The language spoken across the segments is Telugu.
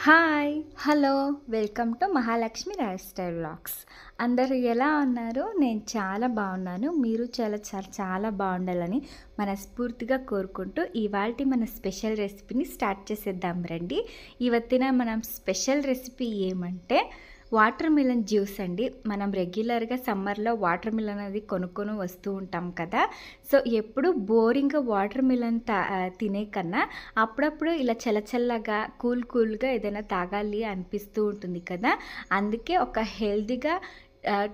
Hi hello welcome to Mahalakshmi life style vlogs. అందరూ ఎలా ఉన్నారు? నేను చాలా బాగున్నాను. మీరు చాలా చాలా చాలా బాగుండాలని మనస్ఫూర్తిగా కోరుకుంటూ ఇవాల్టి మన స్పెషల్ రెసిపీని స్టార్ట్ చేసేద్దాం రండి. ఇవత్తిన మనం స్పెషల్ రెసిపీ ఏమంటే వాటర్ మిలన్ జ్యూస్ అండి. మనం రెగ్యులర్గా సమ్మర్లో వాటర్ మిలన్ అనేది కొనుక్కొని వస్తూ ఉంటాం కదా. సో ఎప్పుడు బోరింగ్గా వాటర్ మిలన్ తినే కన్నా అప్పుడప్పుడు ఇలా చల్లచల్లగా కూల్గా ఏదైనా తాగాలి అనిపిస్తూ ఉంటుంది కదా. అందుకే ఒక హెల్తీగా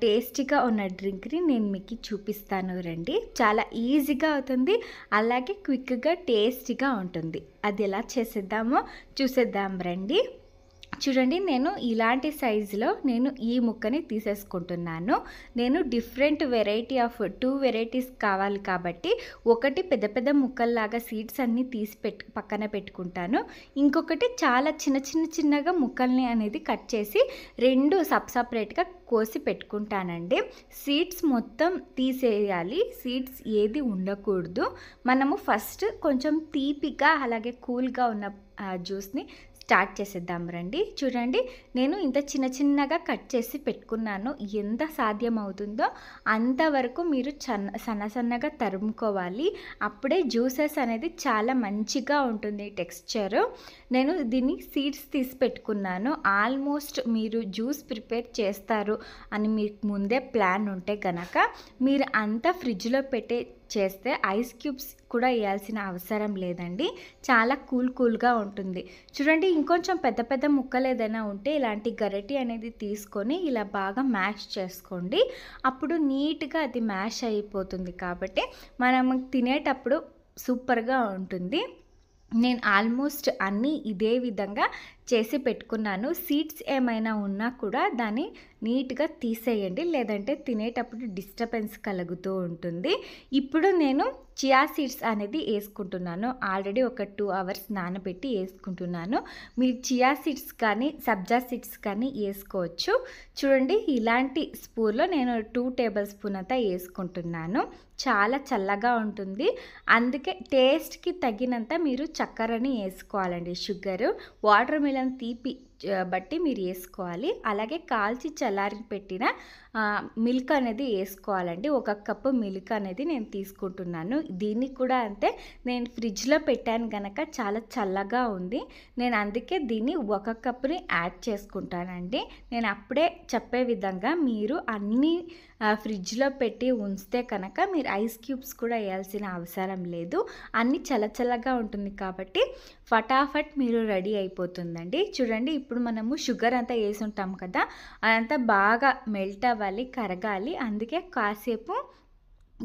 టేస్టీగా ఉన్న డ్రింక్ని నేను మీకు చూపిస్తాను రండి. చాలా ఈజీగా అవుతుంది, అలాగే క్విక్గా టేస్టీగా ఉంటుంది. అది ఎలా చేసేద్దామో చూసేద్దాం రండి. చూడండి, నేను ఇలాంటి సైజులో నేను ఈ ముక్కని తీసేసుకుంటున్నాను. నేను డిఫరెంట్ వెరైటీ ఆఫ్ 2 వెరైటీస్ కావాలి కాబట్టి ఒకటి పెద్ద పెద్ద ముక్కల్లాగా సీడ్స్ అన్నీ తీసి పక్కన పెట్టుకుంటాను. ఇంకొకటి చాలా చిన్నగా ముక్కల్ని అనేది కట్ చేసి 2 సపరేట్గా కోసి పెట్టుకుంటానండి. సీడ్స్ మొత్తం తీసేయాలి, సీడ్స్ ఏది ఉండకూడదు. మనము ఫస్ట్ కొంచెం తీపిగా అలాగే కూల్గా ఉన్న జ్యూస్ని స్టార్ట్ చేసేద్దాం రండి. చూడండి, నేను ఇంత చిన్నగా కట్ చేసి పెట్టుకున్నాను. ఎంత సాధ్యం అవుతుందో అంతవరకు మీరు సన్నగా తరుముకోవాలి. అప్పుడే జ్యూసెస్ అనేది చాలా మంచిగా ఉంటుంది టెక్స్చరు. నేను దీన్ని సీడ్స్ తీసి పెట్టుకున్నాను. ఆల్మోస్ట్ మీరు జ్యూస్ ప్రిపేర్ చేస్తారు అని మీకు ముందే ప్లాన్ ఉంటే కనుక మీరు అంతా ఫ్రిడ్జ్లో చేస్తే ఐస్ క్యూబ్స్ కూడా వేయాల్సిన అవసరం లేదండి. చాలా కూల్గా ఉంటుంది. చూడండి, ఇంకొంచెం పెద్ద ముక్కలు ఏదైనా ఉంటే ఇలాంటి గరిటె అనేది తీసుకొని ఇలా బాగా మ్యాష్ చేసుకోండి. అప్పుడు నీట్గా అది మ్యాష్ అయిపోతుంది కాబట్టి మనం తినేటప్పుడు సూపర్గా ఉంటుంది. నేను ఆల్మోస్ట్ అన్నీ ఇదే విధంగా చేసి పెట్టుకున్నాను. సీడ్స్ ఏమైనా ఉన్నా కూడా దాన్ని నీట్గా తీసేయండి, లేదంటే తినేటప్పుడు డిస్టర్బెన్స్ కలుగుతూ ఉంటుంది. ఇప్పుడు నేను చియా సీడ్స్ అనేది వేసుకుంటున్నాను. ఆల్రెడీ ఒక 2 అవర్స్ నానబెట్టి వేసుకుంటున్నాను. మీరు చియా సీడ్స్ కానీ సబ్జా సీడ్స్ కానీ వేసుకోవచ్చు. చూడండి, ఇలాంటి స్పూన్లో నేను 2 టేబుల్ స్పూన్ అంతా వేసుకుంటున్నాను. చాలా చల్లగా ఉంటుంది, అందుకే టేస్ట్కి తగినంత మీరు చక్కెరని వేసుకోవాలండి. షుగరు, వాటర్ మిలన్ తీపి బట్టి మీరు వేసుకోవాలి. అలాగే కాల్చి చల్లారి పెట్టిన మిల్క్ అనేది వేసుకోవాలండి. 1 కప్పు మిల్క్ అనేది నేను తీసుకుంటున్నాను. దీన్ని కూడా అంతే, నేను ఫ్రిడ్జ్లో పెట్టాను కనుక చాలా చల్లగా ఉంది. నేను అందుకే దీన్ని 1 కప్పుని యాడ్ చేసుకుంటానండి. నేను అప్పుడే చెప్పే విధంగా మీరు అన్నీ ఫ్రిడ్జ్లో పెట్టి ఉంచితే కనుక మీరు ఐస్ క్యూబ్స్ కూడా వేయాల్సిన అవసరం లేదు. అన్నీ చల్లగా ఉంటుంది కాబట్టి ఫటాఫట్ మీరు రెడీ అయిపోతుందండి. చూడండి, ఇప్పుడు మనము షుగర్ అంతా వేసి ఉంటాం కదా, అదంతా బాగా మెల్ట్ అవ్వాలి, కరగాలి. అందుకే కాసేపు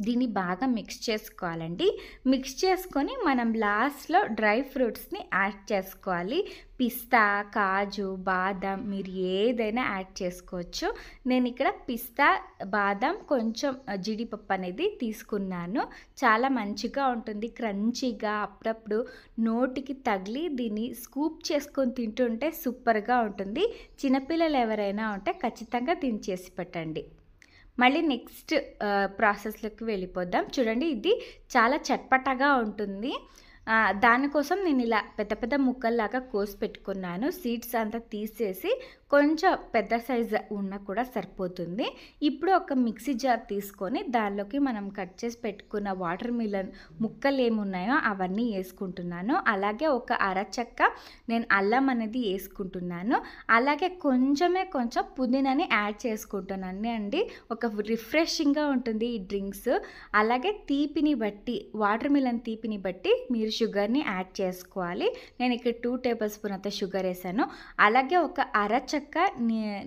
దీన్ని బాగా మిక్స్ చేసుకోవాలండి. మిక్స్ చేసుకొని మనం లాస్ట్లో డ్రై ఫ్రూట్స్ని యాడ్ చేసుకోవాలి. పిస్తా, కాజు, బాదం మీరు ఏదైనా యాడ్ చేసుకోవచ్చు. నేను ఇక్కడ పిస్తా, బాదం, కొంచెం జీడిపప్పు అనేది తీసుకున్నాను. చాలా మంచిగా ఉంటుంది, క్రంచీగా. అప్పుడప్పుడు నోటికి తగిలి దీన్ని స్కూప్ చేసుకొని తింటుంటే సూపర్గా ఉంటుంది. చిన్నపిల్లలు ఎవరైనా ఉంటే ఖచ్చితంగా దీన్ని చేసి పెట్టండి. మళ్ళీ నెక్స్ట్ ప్రాసెస్లోకి వెళ్ళిపోద్దాం. చూడండి, ఇది చాలా చట్పటగా ఉంటుంది. దానికోసం నేను ఇలా పెద్ద ముక్కల్లాగా కోసి పెట్టుకున్నాను. సీడ్స్ అంతా తీసేసి కొంచెం పెద్ద సైజు ఉన్న కూడా సరిపోతుంది. ఇప్పుడు ఒక మిక్సీ జార్ తీసుకొని దానిలోకి మనం కట్ చేసి పెట్టుకున్న వాటర్ మిలన్ ముక్కలు ఏమున్నాయో అవన్నీ వేసుకుంటున్నాను. అలాగే ఒక అరచక్క నేను అల్లం అనేది వేసుకుంటున్నాను. అలాగే కొంచెం పుదీనాని యాడ్ చేసుకుంటున్నాను అండి. ఒక రిఫ్రెషింగ్గా ఉంటుంది ఈ డ్రింక్స్. అలాగే తీపిని బట్టి, వాటర్ మిలన్ తీపిని బట్టి మీరు షుగర్ని యాడ్ చేసుకోవాలి. నేను ఇక్కడ 2 టేబుల్ స్పూన్ అంత షుగర్ వేసాను. అలాగే ఒక అరచక్క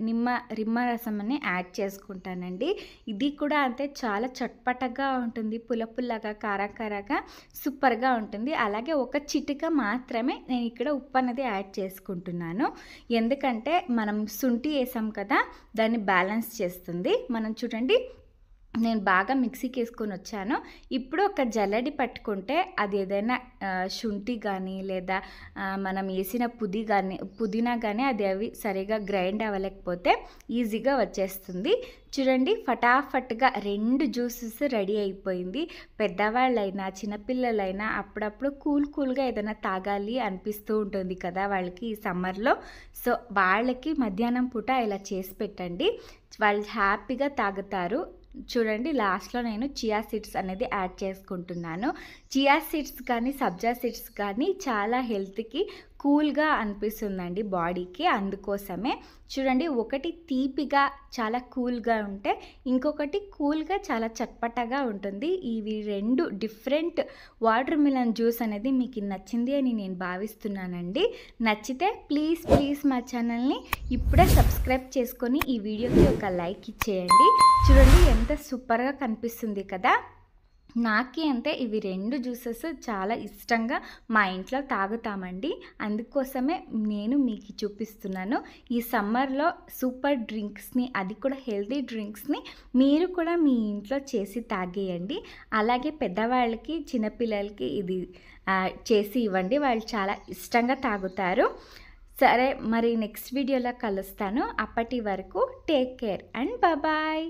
నిమ్మరసం అని యాడ్ చేసుకుంటానండి. ఇది కూడా అంతే, చాలా చట్పటగా ఉంటుంది, పుల్లగా కారగా సూపర్గా ఉంటుంది. అలాగే ఒక చిటిక మాత్రమే నేను ఇక్కడ ఉప్పు అనేది యాడ్ చేసుకుంటున్నాను. ఎందుకంటే మనం శుంఠి వేసాం కదా, దాన్ని బ్యాలెన్స్ చేస్తుంది. మనం చూడండి, నేను బాగా మిక్సీకి వేసుకొని వచ్చాను. ఇప్పుడు ఒక జల్లెడ పట్టుకుంటే అది ఏదైనా శుంఠి కానీ లేదా మనం వేసిన పుదీనా కానీ అవి సరిగా గ్రైండ్ అవ్వలేకపోతే ఈజీగా వచ్చేస్తుంది. చూడండి, ఫటాఫట్గా 2 జ్యూసెస్ రెడీ అయిపోయింది. పెద్దవాళ్ళైనా చిన్నపిల్లలైనా అప్పుడప్పుడు కూల్గా ఏదైనా తాగాలి అనిపిస్తూ ఉంటుంది కదా వాళ్ళకి ఈ సమ్మర్లో. సో వాళ్ళకి మధ్యాహ్నం పూట ఇలా చేసి పెట్టండి, వాళ్ళు హ్యాపీగా తాగుతారు. చూడండి, లాస్ట్లో నేను చియా సీడ్స్ అనేది యాడ్ చేసుకుంటున్నాను. చియా సీడ్స్ కానీ సబ్జా సీడ్స్ కానీ చాలా హెల్త్కి కూల్గా అనిపిస్తుందండి బాడీకి. అందుకోసమే చూడండి, ఒకటి తీపిగా చాలా కూల్గా ఉంటే ఇంకొకటి కూల్గా చాలా చట్పటగా ఉంటుంది. ఇవి 2 డిఫరెంట్ వాటర్ మిలన్ జ్యూస్ అనేది మీకు నచ్చింది అని నేను భావిస్తున్నానండి. నచ్చితే ప్లీజ్ మా ఛానల్ని ఇప్పుడే సబ్స్క్రైబ్ చేసుకొని ఈ వీడియోకి ఒక లైక్ ఇచ్చేయండి. చూడండి ఎంత సూపర్గా కనిపిస్తుంది కదా. నాకి అంటే ఇవి 2 జ్యూసెస్ చాలా ఇష్టంగా మా ఇంట్లో తాగుతామండి. అందుకోసమే నేను మీకు చూపిస్తున్నాను. ఈ సమ్మర్లో సూపర్ డ్రింక్స్ని, అది కూడా హెల్తీ డ్రింక్స్ని మీరు కూడా మీ ఇంట్లో చేసి తాగేయండి. అలాగే పెద్దవాళ్ళకి చిన్నపిల్లలకి ఇది చేసి ఇవ్వండి, వాళ్ళు చాలా ఇష్టంగా తాగుతారు. సరే, మరి నెక్స్ట్ వీడియోలో కలుస్తాను. అప్పటి వరకు టేక్ కేర్ అండ్ బాయ్.